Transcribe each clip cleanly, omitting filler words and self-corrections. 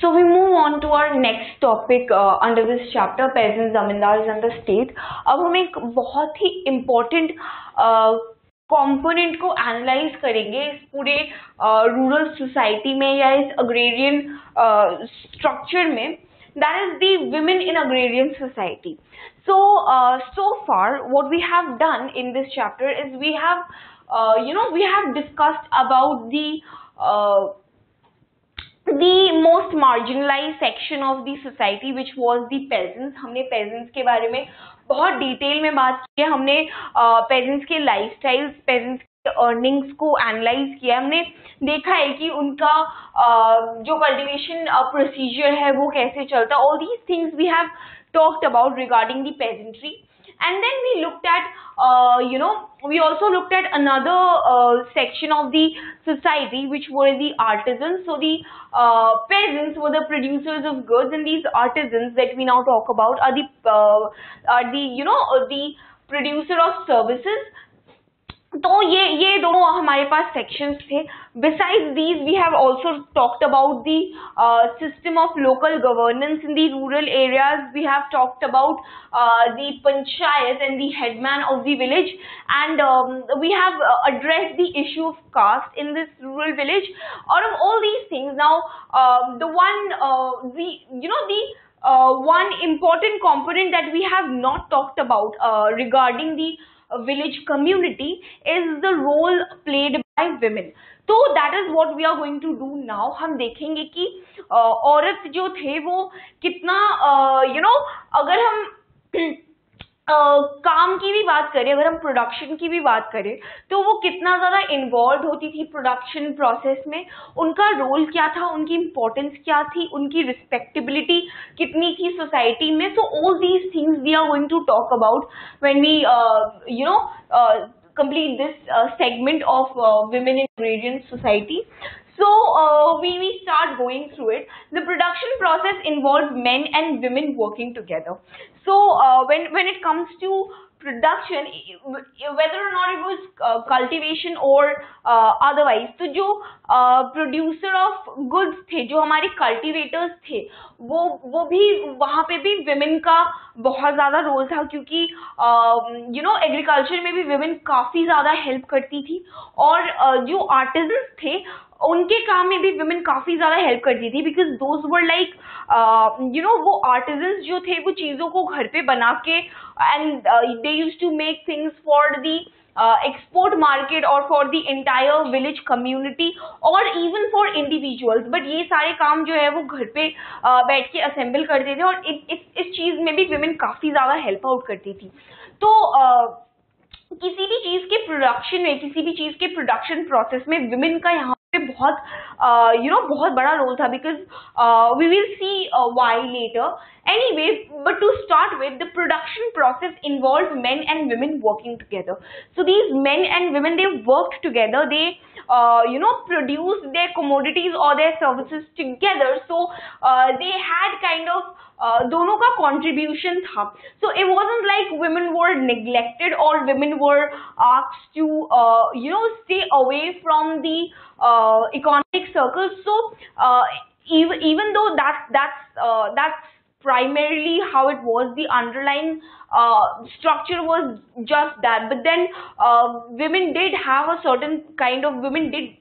So we move on to our next topic under this chapter, peasants, zamindars and the state. अब हम एक बहुत ही important component को analyze करेंगे इस पूरे rural society में या इस agrarian structure में, that is the women in agrarian society. So so far what we have done in this chapter is we have we have discussed about the most marginalized section of the society, which was the peasants. हमने peasants के बारे में बहुत detail में बात की है. हमने peasants के लाइफस्टाइल्स, peasants के अर्निंग्स को एनालाइज किया. हमने देखा है कि उनका जो कल्टीवेशन प्रोसीजर है वो कैसे चलता. All these things we have talked about regarding the pageantry. And then we looked at, we also looked at another section of the society, which were the artisans. So the peasants were the producers of goods, and these artisans that we now talk about are the producer of services. तो ये दोनों हमारे पास sections थे. Besides these, we have also talked about the system of local governance in the rural areas. We have talked about the panchayat and the headman of the village, and we have addressed the issue of caste in this rural village. Out of all these things, now the one important component that we have not talked about regarding the village community is the role played by women. तो that is what we are going to do now. हम देखेंगे कि औरत जो थे वो कितना अगर हम काम की भी बात करें, अगर हम प्रोडक्शन की भी बात करें, तो वो कितना ज़्यादा इन्वॉल्व होती थी प्रोडक्शन प्रोसेस में. उनका रोल क्या था, उनकी इम्पोर्टेंस क्या थी, उनकी रिस्पेक्टेबिलिटी कितनी थी सोसाइटी में. So all these things we are going to talk about when we complete this segment of women in agrarian society. So we start going through it. The production process involves men and women working together. So when it comes to production, whether or not it was cultivation or otherwise, तो जो producer of goods थे, जो हमारे cultivators थे, वो भी वहाँ पे भी women का बहुत ज़्यादा रोल था, क्योंकि एग्रीकल्चर में भी women काफ़ी ज़्यादा हेल्प करती थी. और जो artisans थे उनके काम में भी women काफ़ी ज़्यादा हेल्प करती थी, because those were like वो artisans जो थे वो चीज़ों को घर पे बना के, and they used to make things for the export market or for the entire village community or even for individuals. but ये सारे काम जो है वो घर पे बैठ के assemble करते थे, और इस चीज़ में भी women काफ़ी ज़्यादा हेल्प आउट करती थी. तो किसी भी चीज़ के प्रोडक्शन में, किसी भी चीज़ के प्रोडक्शन प्रोसेस में women का यहाँ बहुत बहुत बड़ा रोल था, because we will see why later. Anyway, but to start with, the production process involved men and women working together. So these men and women, they worked together. They produced their commodities or their services together. So they had kind of दोनों का contribution था. So it wasn't like women were neglected or women were asked to stay away from the economic circles. So even though that's primarily how it was, the underlying structure was just that, but then women did have a certain kind of, women did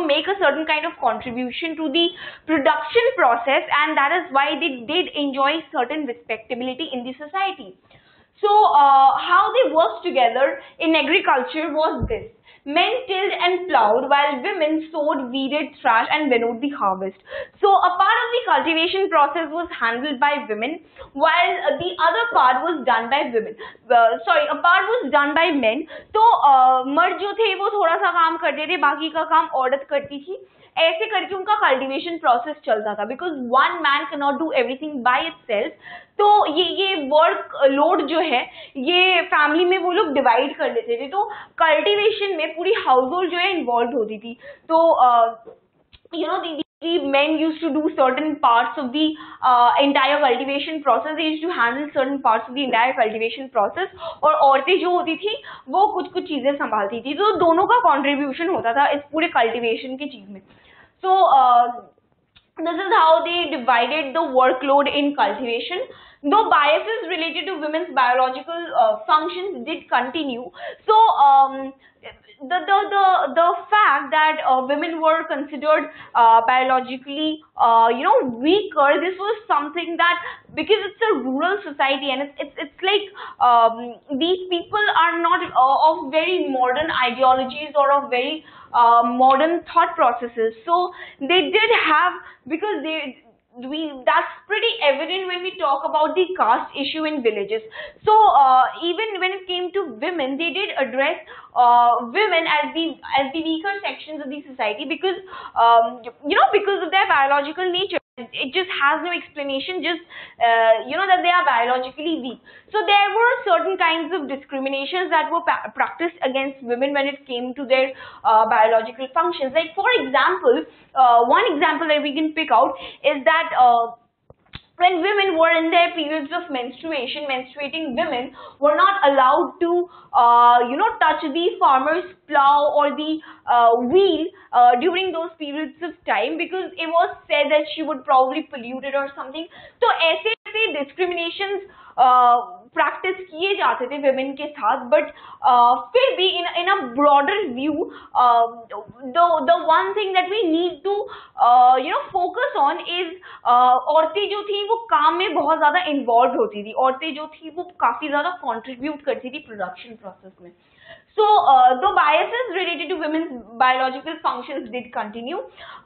make a certain kind of contribution to the production process, and that is why they did enjoy certain respectability in the society. So how they worked together in agriculture was this: men tilled and plowed while women sowed, weeded, thrashed and winnowed the harvest. So a part of the cultivation process was handled by women, while the other part was done by women. A part was done by men. तो मर्द जो थे वो थोड़ा सा काम करते थे, बाकी का काम औरत करती थी. ऐसे करके उनका कल्टीवेशन प्रोसेस चलता था, because one man can not do everything by itself. तो ये वर्क लोड जो है ये फैमिली में वो लोग डिवाइड कर लेते थे. तो कल्टीवेशन में पूरी हाउस होल्ड जो है इन्वॉल्व होती थी. तो the men used to do certain parts of the entire cultivation process. They used to handle certain parts of the entire cultivation process. और औरतें जो होती थी वो कुछ चीजें संभालती थी. तो दोनों का contribution होता था इस पूरे cultivation की चीज में. So This is how they divided the workload in cultivation. Though biases related to women's biological functions did continue, so the fact that women were considered biologically weaker, this was something that, because it's a rural society and it's like these people are not of very modern ideologies or of very modern thought processes. So they did have, because that's pretty evident when we talk about the caste issue in villages. So even when it came to women, they did address women as the weaker sections of the society, because because of their biological nature. It just has no explanation, just that they are biologically weak. So there were certain kinds of discriminations that were practiced against women when it came to their biological functions. Like, for example, one example that we can pick out is that when women were in their periods of menstruation, menstruating women were not allowed to touch the farmer's plow or the wheel during those periods of time, because it was said that she would probably pollute it or something. So ऐसे discriminations practice किए जाते थे women के साथ, but फिर भी in a broader view, the one thing that we need to focus on is औरतें जो थी वो काम में बहुत ज़्यादा involved होती थी, औरतें जो थी वो काफी ज़्यादा contribute करती थी production process में. So, though biases related to women's biological functions did continue,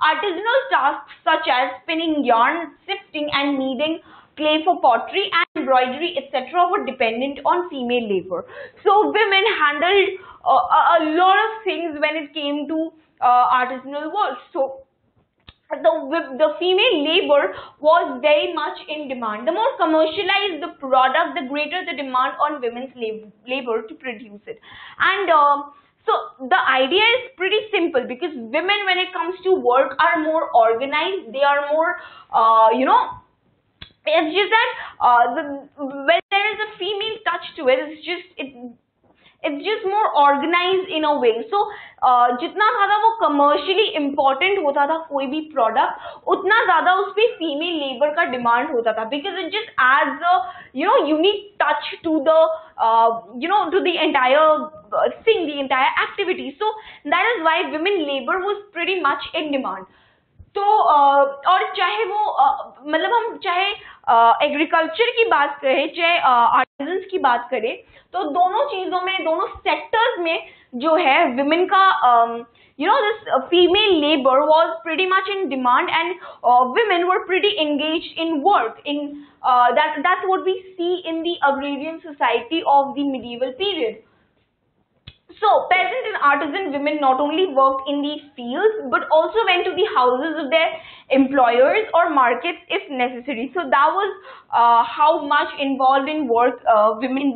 artisanal tasks such as spinning yarn, sifting and kneading clay for pottery and embroidery, etc. were dependent on female labor. So women handled a lot of things when it came to artisanal work. So the female labor was very much in demand. The more commercialized the product, the greater the demand on women's labor to produce it. And so the idea is pretty simple, because women, when it comes to work, are more organized. They are more it's just that when there is a female touch to it, it's just more organized in a way. So जितना ज़्यादा वो commercially important होता था कोई भी product, उतना ज़्यादा उस पे female labor का demand होता था, because it just adds a unique touch to the to the entire thing, the entire activity. So that is why women labor was pretty much in demand. तो और चाहे वो मतलब हम चाहे एग्रीकल्चर की बात करें, चाहे आर्टिजन्स की बात करें, तो दोनों चीजों में, दोनों सेक्टर्स में जो है विमेन का this female labor was pretty much in demand, and women were pretty engaged in work. In that's what we see in the agrarian society of the medieval period. So, peasant and artisan women not only worked in the fields, but also went to the houses of their employers or markets if necessary. So that was how much involved in work women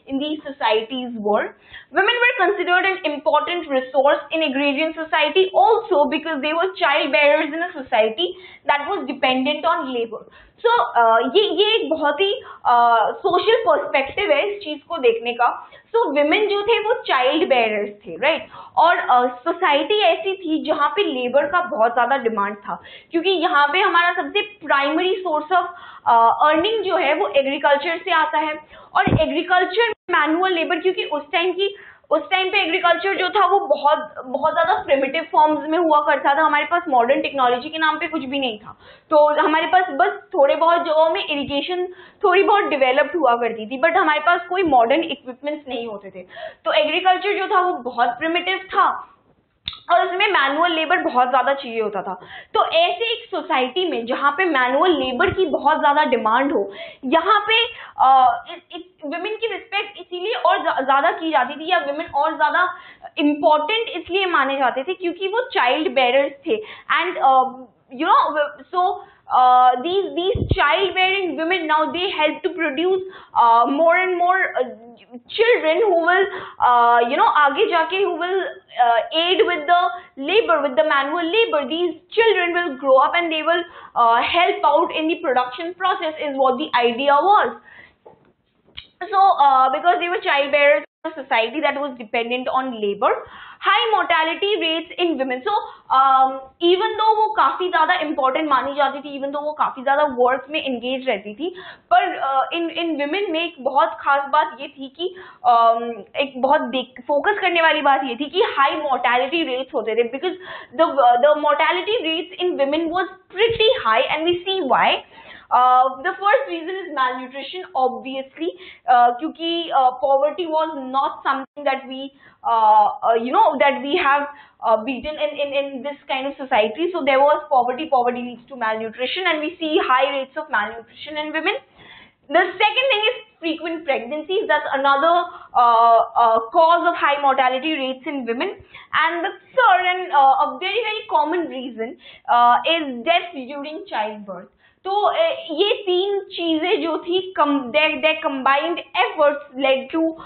in these societies were. Women were considered an important resource in agrarian society also, because they were child bearers in a society that was dependent on labor. So ये एक बहुत ही social perspective है इस चीज को देखने का. So women जो थे वो child bearers थे, right? और society ऐसी थी जहाँ पे labor का बहुत ज़्यादा demand था, क्योंकि यहाँ पे हमारा सबसे primary source of earning जो है वो agriculture से आता है. और agriculture manual labor, क्योंकि उस टाइम पे एग्रीकल्चर जो था वो बहुत ज़्यादा प्रिमिटिव फॉर्म्स में हुआ करता था. हमारे पास मॉडर्न टेक्नोलॉजी के नाम पे कुछ भी नहीं था, तो हमारे पास बस थोड़े बहुत जगहों में इरिगेशन थोड़ी बहुत डेवलप्ड हुआ करती थी, बट हमारे पास कोई मॉडर्न इक्विपमेंट्स नहीं होते थे. तो एग्रीकल्चर जो था वो बहुत प्रिमिटिव था और उसमें मैनुअल लेबर बहुत ज़्यादा चाहिए होता था. तो ऐसे एक सोसाइटी में जहाँ पे मैनुअल लेबर की बहुत ज़्यादा डिमांड हो, यहाँ पे विमेन की रिस्पेक्ट इसीलिए और ज़्यादा की जाती थी, या विमेन और ज़्यादा इम्पोर्टेंट इसलिए माने जाते थे क्योंकि वो चाइल्ड बेरर्स थे. And these childbearing women, now they help to produce more and more children who will आगे जाके who will aid with the labor, with the manual labor. These children will grow up and they will help out in the production process, is what the idea was. So because they were childbearers, a society that was dependent on labor. High mortality rates in women. So even though वो काफी ज्यादा important मानी जाती थी, even though वो काफी ज्यादा work में engage रहती थी, पर in women में एक बहुत खास बात ये थी कि एक बहुत focus करने वाली बात ये थी कि high mortality rates होते थे, because the mortality rates in women was pretty high, and we see why. The first reason is malnutrition, obviously, क्योंकि poverty was not something that we that we have beaten in this kind of society. So there was poverty. Poverty leads to malnutrition, and we see high rates of malnutrition in women. The second thing is frequent pregnancies. That's another cause of high mortality rates in women. And the third and a very very common reason is death during childbirth. तो ये तीन चीजें जो थी their combined efforts led to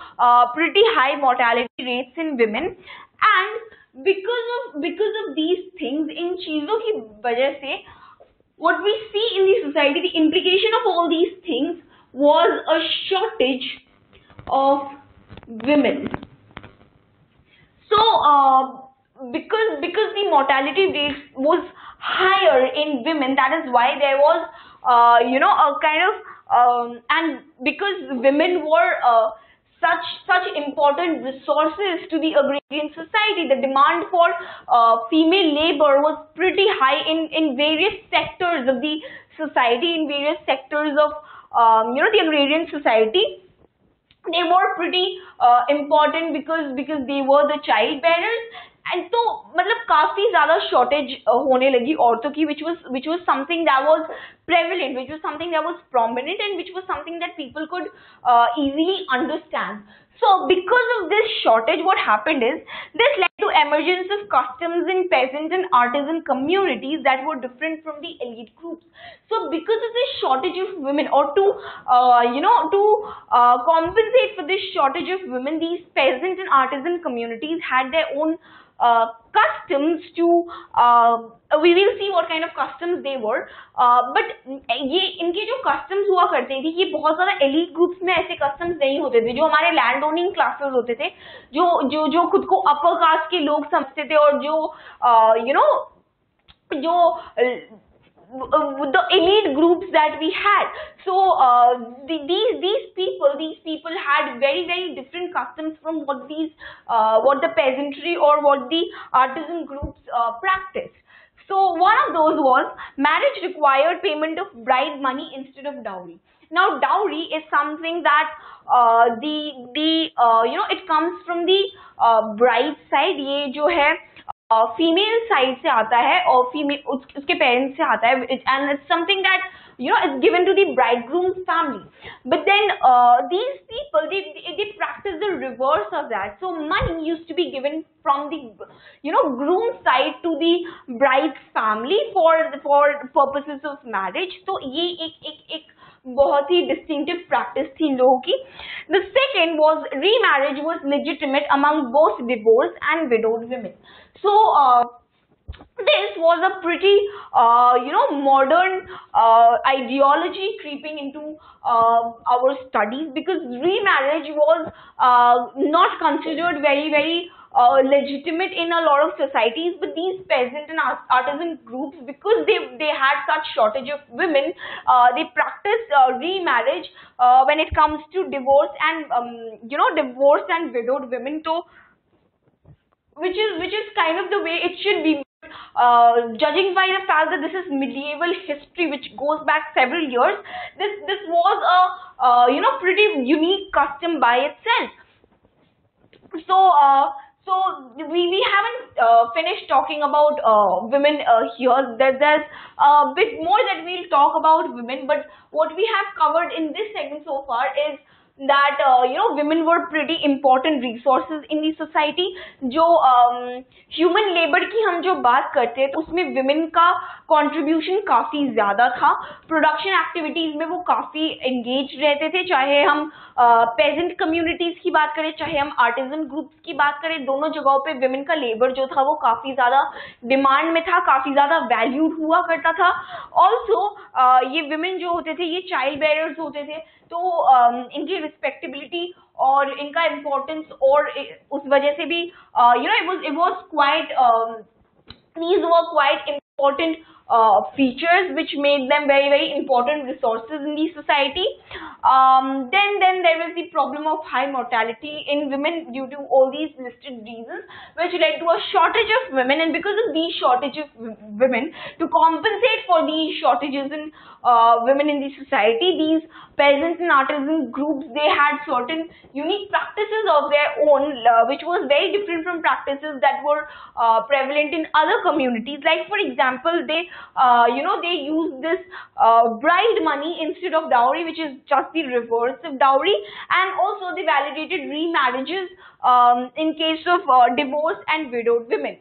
pretty high mortality rates in women, and because of these things, इन चीजों की वजह से what we see in the society, the implication of all these things was a shortage of women. So because the mortality rate was higher in women, that is why there was a kind of and because women were such important resources to the agrarian society, the demand for female labor was pretty high in various sectors of the society, in various sectors of the agrarian society. They were pretty important because they were the child bearers. And तो मतलब काफी ज़्यादा shortage होने लगी औरतों की, which was something that was prevalent, which was something that was prominent, and which was something that people could easily understand. So because of this shortage, what happened is this led to emergence of customs in peasant and artisan communities that were different from the elite groups. So because of this shortage of women, or to compensate for this shortage of women, these peasant and artisan communities had their own customs to we will see what kind of customs they were, but ये इनके जो customs हुआ करते थे, ये बहुत ज़्यादा elite groups में ऐसे customs नहीं होते थे. जो हमारे land owning classes होते थे, जो खुद को upper caste के लोग समझते थे, और जो the elite groups that we had. So these people had very very different customs from what the peasantry or what the artisan groups practiced. So one of those was marriage required payment of bride money instead of dowry. Now dowry is something that it comes from the bride side. ये जो है female side से आता है और female उसके parents से आता है, and it's something that is given to the bridegroom's family. But then these people they practice the reverse of that. So money used to be given from the groom side to the bride's family for purposes of marriage. So ये एक बहुत ही distinctive practice थी इन लोगों की. The second was remarriage was legitimate among both divorced and widowed women. So this was a pretty modern ideology creeping into our studies, because remarriage was not considered very very legitimate in a lot of societies. But these peasant and artisan groups, because they had such shortage of women, they practiced remarriage when it comes to divorce and divorced and widowed women. So which is kind of the way it should be. Judging by the fact that this is medieval history which goes back several years, this was a pretty unique custom by itself. So we haven't finished talking about women here. There's a bit more that we'll talk about women, but what we have covered in this segment so far is that women were pretty important resources in the society. जो human labor की हम जो बात करते हैं तो उसमें women का contribution काफी ज्यादा था. Production activities में वो काफी engaged रहते थे, चाहे हम peasant communities की बात करें, चाहे हम artisan groups की बात करें, दोनों जगहों पे women का labor जो था वो काफी ज्यादा demand में था, काफी ज्यादा valued हुआ करता था. Also ये women जो होते थे ये child bearers होते थे, तो इनके respectability और इनका importance और उस वजह से भी it was quite these were quite important features which made them very important resources in the society. Then there was the problem of high mortality in women due to all these listed reasons, which led to a shortage of women. And because of these shortage of women, to compensate for these shortages in women in the society, these peasants and artisan groups, they had certain unique practices of their own, which was very different from practices that were prevalent in other communities. Like for example, they used this bride money instead of dowry, which is just the reverse of dowry, and also they validated remarriages in case of divorced and widowed women.